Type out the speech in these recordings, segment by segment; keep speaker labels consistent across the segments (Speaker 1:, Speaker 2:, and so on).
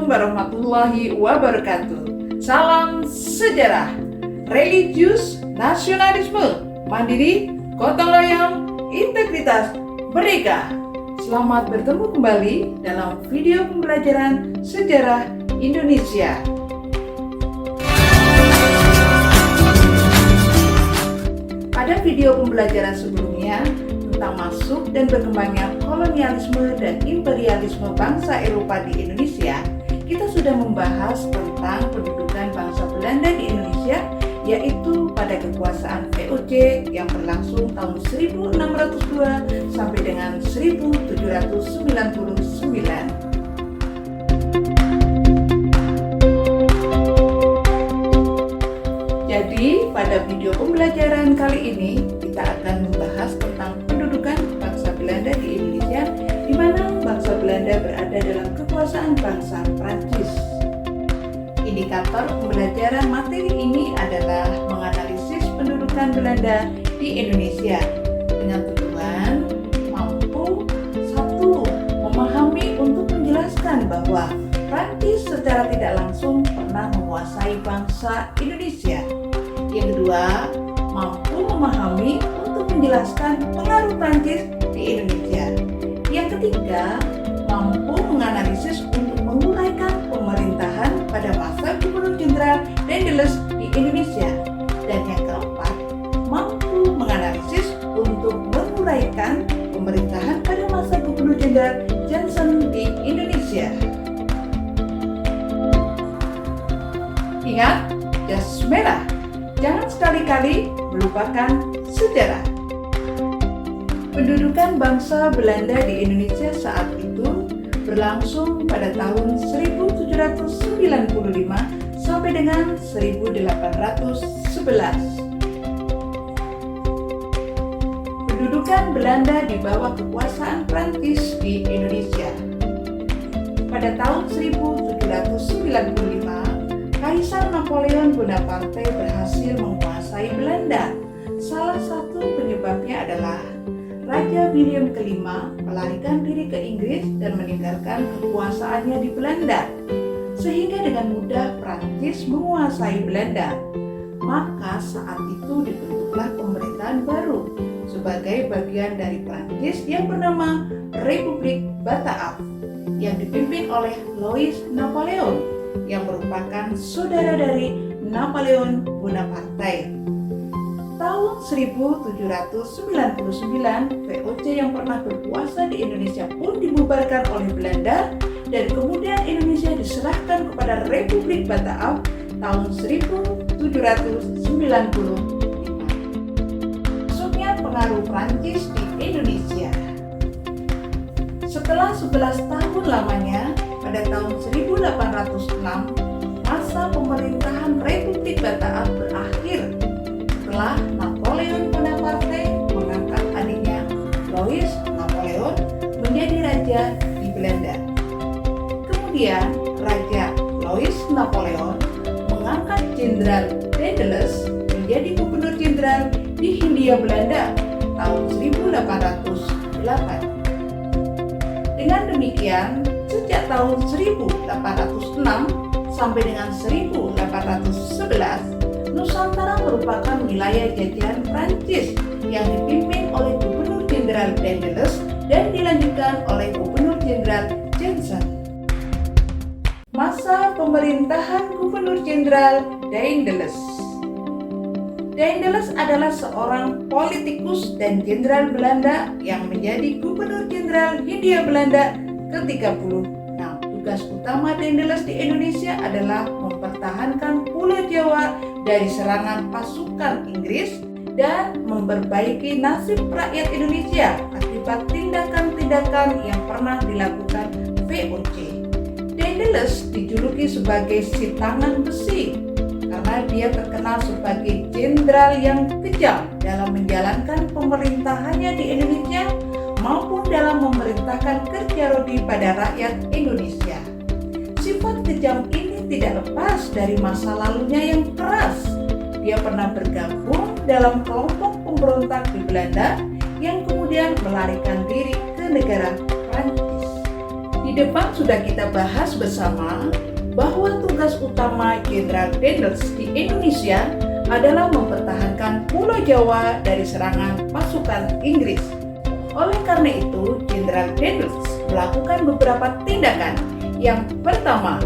Speaker 1: Assalamualaikum warahmatullahi wabarakatuh. Salam sejarah, religius, nasionalisme, mandiri, gotong royong, integritas, merdeka. Selamat bertemu kembali dalam video pembelajaran sejarah Indonesia. Pada video pembelajaran sebelumnya tentang masuk dan berkembangnya kolonialisme dan imperialisme bangsa Eropa di Indonesia, kita sudah membahas tentang pendudukan bangsa Belanda di Indonesia, yaitu pada kekuasaan VOC yang berlangsung tahun 1602 sampai dengan 1799. Jadi, pada video pembelajaran kali ini kita akan membahas tentang pendudukan bangsa Belanda di Indonesia, di mana bangsa Belanda berada dalam kekuasaan bangsa Prancis. Indikator pembelajaran materi ini adalah menganalisis pendudukan Belanda di Indonesia dengan tujuan mampu: 1. Memahami untuk menjelaskan bahwa Prancis secara tidak langsung pernah menguasai bangsa Indonesia. Yang kedua, mampu memahami untuk menjelaskan pengaruh Prancis di Indonesia. Yang ketiga, mampu menganalisis untuk menguraikan pemerintahan pada masa Gubernur Jenderal Daendels di Indonesia. Dan yang keempat, mampu menganalisis untuk menguraikan pemerintahan pada masa Gubernur Jenderal Johnson di Indonesia. Ingat, jas merah. Jangan sekali-kali melupakan sejarah. Pendudukan bangsa Belanda di Indonesia saat itu berlangsung pada tahun 1795 sampai dengan 1811. Pendudukan Belanda di bawah kekuasaan Prancis di Indonesia. Pada tahun 1795, Kaisar Napoleon Bonaparte berhasil menguasai Belanda. Salah satu penyebabnya adalah Raja William kelima melarikan diri ke Inggris dan meninggalkan kekuasaannya di Belanda, sehingga dengan mudah Prancis menguasai Belanda. Maka saat itu dibentuklah pemerintahan baru sebagai bagian dari Prancis yang bernama Republik Bataaf, yang dipimpin oleh Louis Napoleon, yang merupakan saudara dari Napoleon Bonaparte. Tahun 1799, VOC yang pernah berkuasa di Indonesia pun dibubarkan oleh Belanda, dan kemudian Indonesia diserahkan kepada Republik Bataaf tahun 1795. Masuknya pengaruh Prancis di Indonesia. Setelah 11 tahun lamanya, pada tahun 1806, masa pemerintahan Republik Bataaf berakhir setelah Napoleon Bonaparte mengangkat adiknya Louis Napoleon menjadi raja di Belanda. Kemudian Raja Louis Napoleon mengangkat Jenderal Daendels menjadi Gubernur Jenderal di Hindia Belanda tahun 1808. Dengan demikian, sejak tahun 1806 sampai dengan 1811, Nusantara merupakan wilayah jajahan Prancis yang dipimpin oleh Gubernur Jenderal Daendels dan dilanjutkan oleh Gubernur Jenderal Johnson. Masa pemerintahan Gubernur Jenderal Daendels. Daendels adalah seorang politikus dan jenderal Belanda yang menjadi Gubernur Jenderal Hindia Belanda ke-36. Tugas utama Daendels di Indonesia adalah mempertahankan Pulau Jawa dari serangan pasukan Inggris dan memperbaiki nasib rakyat Indonesia akibat tindakan-tindakan yang pernah dilakukan VOC. Daendels dijuluki sebagai si tangan besi karena dia terkenal sebagai jenderal yang kejam dalam menjalankan pemerintahannya di Indonesia maupun dalam memerintahkan kerja rodi pada rakyat Indonesia. Sifat kejam ini tidak lepas dari masa lalunya yang keras. Dia pernah bergabung dalam kelompok pemberontak di Belanda yang kemudian melarikan diri ke negara Prancis. Di Di depan sudah kita bahas bersama bahwa tugas utama Jenderal Daendels di Indonesia adalah mempertahankan Pulau Jawa dari serangan pasukan Inggris. Oleh karena itu, Jenderal Daendels melakukan beberapa tindakan. Yang pertama,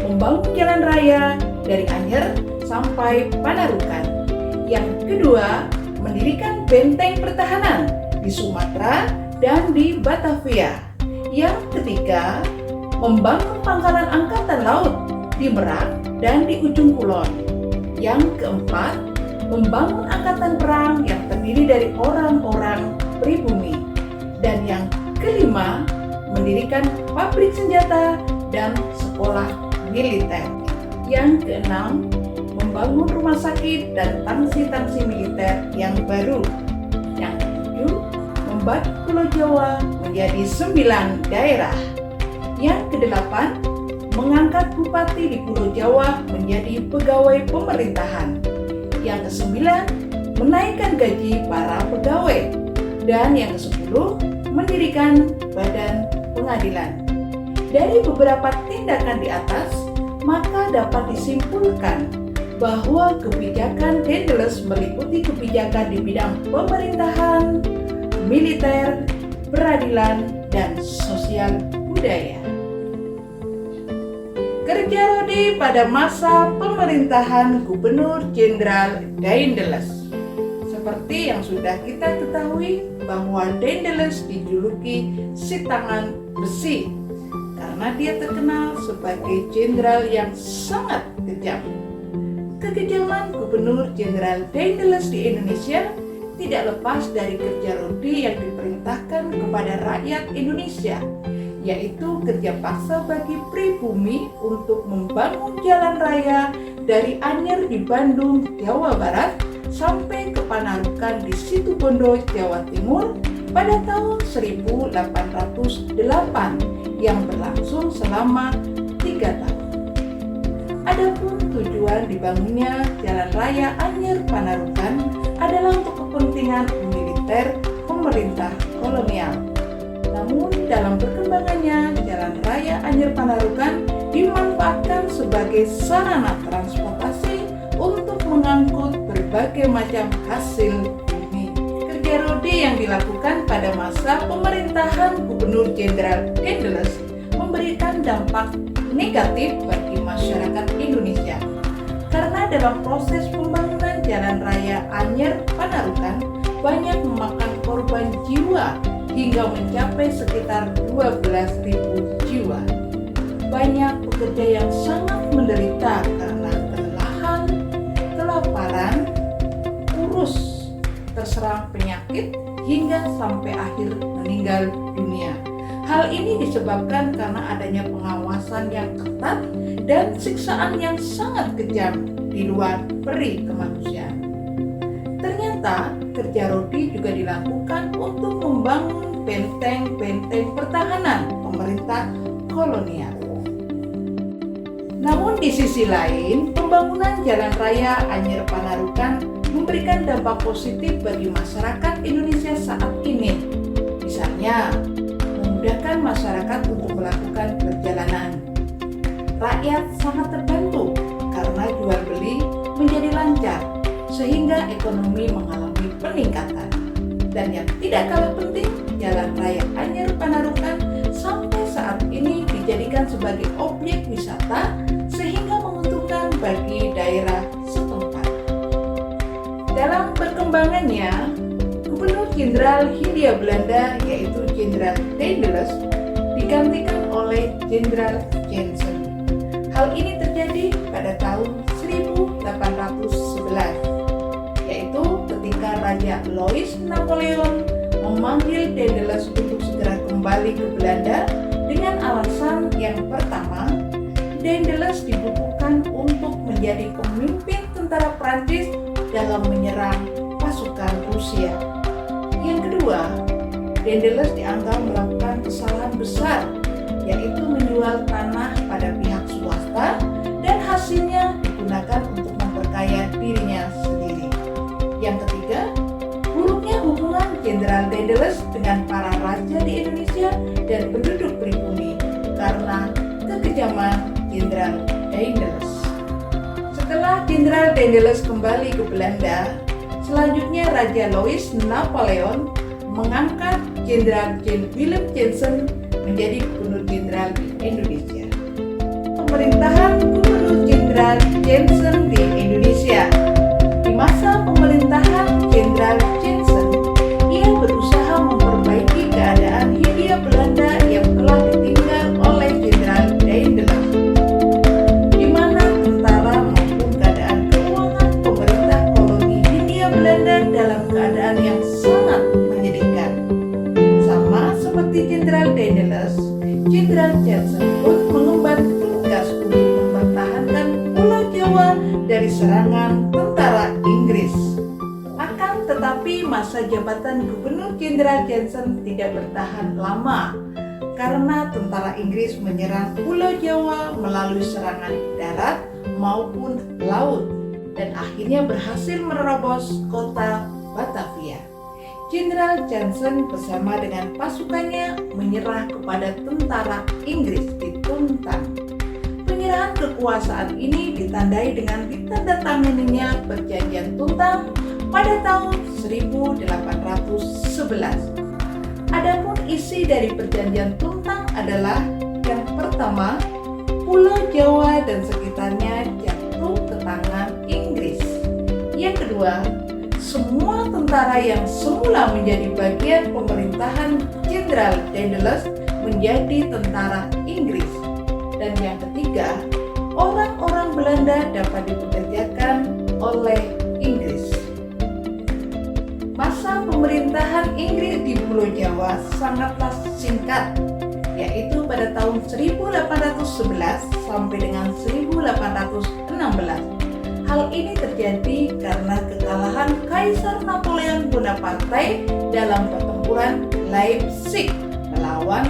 Speaker 1: membangun jalan raya dari Anyer sampai Panarukan. Yang kedua, mendirikan benteng pertahanan di Sumatera dan di Batavia. Yang ketiga, membangun pangkalan angkatan laut di Merak dan di Ujung Kulon. Yang keempat, membangun angkatan perang yang terdiri dari orang-orang pribumi. Dan yang kelima, mendirikan pabrik senjata dan sekolah militer. Yang keenam, membangun rumah sakit dan tangsi-tangsi militer yang baru. Yang ketujuh, membagi Pulau Jawa menjadi 9 daerah. Yang kedelapan, mengangkat bupati di Pulau Jawa menjadi pegawai pemerintahan. Yang kesembilan, menaikkan gaji para pegawai. Dan yang kesepuluh, mendirikan badan pengadilan. Dari beberapa tindakan di atas, maka dapat disimpulkan bahwa kebijakan Daendels meliputi kebijakan di bidang pemerintahan, militer, peradilan, dan sosial budaya. Kerja Rodi pada masa pemerintahan Gubernur Jenderal Daendels. Seperti yang sudah kita ketahui bahwa Daendels dijuluki si tangan besi karena dia terkenal sebagai jenderal yang sangat kejam. Kekejaman Gubernur Jenderal Daendels di Indonesia tidak lepas dari kerja Rodi yang diperintahkan kepada rakyat Indonesia, yaitu kerja paksa bagi pribumi untuk membangun jalan raya dari Anyer di Bandung, Jawa Barat sampai ke Panarukan di Situbondo, Jawa Timur pada tahun 1808 yang berlangsung selama 3 tahun. Adapun tujuan dibangunnya jalan raya Anyer Panarukan adalah untuk kepentingan militer pemerintah kolonial. Namun dalam perkembangannya, jalan raya Anyer Panarukan dimanfaatkan sebagai sarana transportasi untuk mengangkut berbagai macam hasil bumi. Kerja Rodi yang dilakukan pada masa pemerintahan Gubernur Jenderal Daendels memberikan dampak negatif bagi masyarakat Indonesia. Karena dalam proses pembangunan jalan raya Anyer Panarukan banyak memakan korban jiwa hingga mencapai sekitar 12.000 jiwa. Banyak pekerja yang sangat menderita karena kelelahan, kelaparan, kurus, terserang penyakit, hingga sampai akhir meninggal dunia. Hal ini disebabkan karena adanya pengawasan yang ketat dan siksaan yang sangat kejam di luar peri kemanusiaan. Ternyata kerja Rodi juga dilakukan untuk membangun benteng-benteng pertahanan pemerintah kolonial. Namun di sisi lain, pembangunan jalan raya Anyer Panarukan memberikan dampak positif bagi masyarakat Indonesia saat ini. Misalnya, memudahkan masyarakat untuk melakukan perjalanan. Rakyat sangat terbantu karena jual beli menjadi lancar, sehingga ekonomi mengalami peningkatan. Dan yang tidak kalah penting, jalan raya Anyer Panarukan sampai saat ini dijadikan sebagai objek wisata sehingga menguntungkan bagi daerah setempat. Dalam perkembangannya, Gubernur Jenderal Hindia Belanda yaitu Jenderal Daendels digantikan oleh Jenderal Jensen. Hal ini terjadi pada tahun 1811, yaitu ketika Raja Louis Napoleon memanggil Daendels untuk segera kembali ke Belanda dengan alasan yang pertama, Daendels dibutuhkan untuk menjadi pemimpin tentara Prancis dalam menyerang pasukan Rusia. Yang kedua, Daendels dianggap melakukan kesalahan besar, yaitu menjual tanah pada pihak swasta dan hasilnya digunakan untuk memperkaya dirinya sendiri. Yang ketiga, buruknya hubungan Jenderal Daendels dengan para raja di Indonesia dan penduduk pribumi, zaman Jenderal Daendels. Setelah Jenderal Daendels kembali ke Belanda, selanjutnya Raja Louis Napoleon mengangkat Jenderal Willem Jansen menjadi Gubernur Jenderal di Indonesia. Pemerintahan Gubernur Jenderal Jansen di Indonesia. Di masa pemerintahan Jenderal Jansen, ia berusaha memperbaiki keadaan Hindia Belanda yang telah ditinggal oleh Jenderal Daendels, di mana tentara maupun keadaan keuangan pemerintah koloni Hindia Belanda dalam keadaan yang sangat menyedihkan. Sama seperti Jenderal Daendels, Jenderal Jansen pun mengemban tugas untuk mempertahankan Pulau Jawa dari serangan tentara Inggris. Akan tetapi masa jabatan Gubernur Jenderal Jansen tidak bertahan lama karena tentara Inggris menyerang Pulau Jawa melalui serangan darat maupun laut dan akhirnya berhasil menerobos kota Batavia. Jenderal Jansen bersama dengan pasukannya menyerah kepada tentara Inggris di Tuntang. Penyerahan kekuasaan ini ditandai dengan ditandatanganinya Perjanjian Tuntang pada tahun 1811. Adapun isi dari Perjanjian Tuntang adalah yang pertama, Pulau Jawa dan sekitarnya jatuh ke tangan Inggris. Yang kedua, semua tentara yang semula menjadi bagian pemerintahan Jenderal Daendels menjadi tentara Inggris. Dan yang ketiga, orang-orang Belanda dapat dipekerjakan oleh Inggris. Masa pemerintahan Inggris di Pulau Jawa sangatlah singkat, yaitu pada tahun 1811 sampai dengan 1816. Hal ini terjadi karena kekalahan Kaisar Napoleon Bonaparte dalam pertempuran Leipzig melawan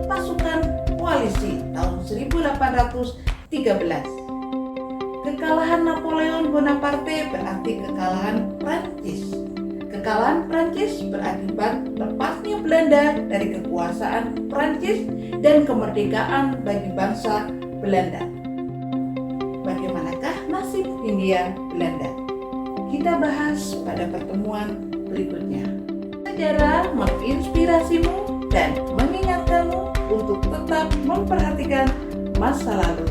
Speaker 1: pasukan koalisi tahun 1813. Kekalahan Napoleon Bonaparte berarti kekalahan Prancis. Kekalahan Prancis berakibat lepasnya Belanda dari kekuasaan Prancis dan kemerdekaan bagi bangsa Belanda. Bagaimanakah nasib Hindia Belanda? Kita bahas pada pertemuan berikutnya. Sejarah menginspirasimu dan mengingatkanmu untuk tetap memperhatikan masa lalu.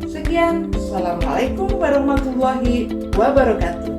Speaker 1: Sekian, Assalamualaikum warahmatullahi wabarakatuh.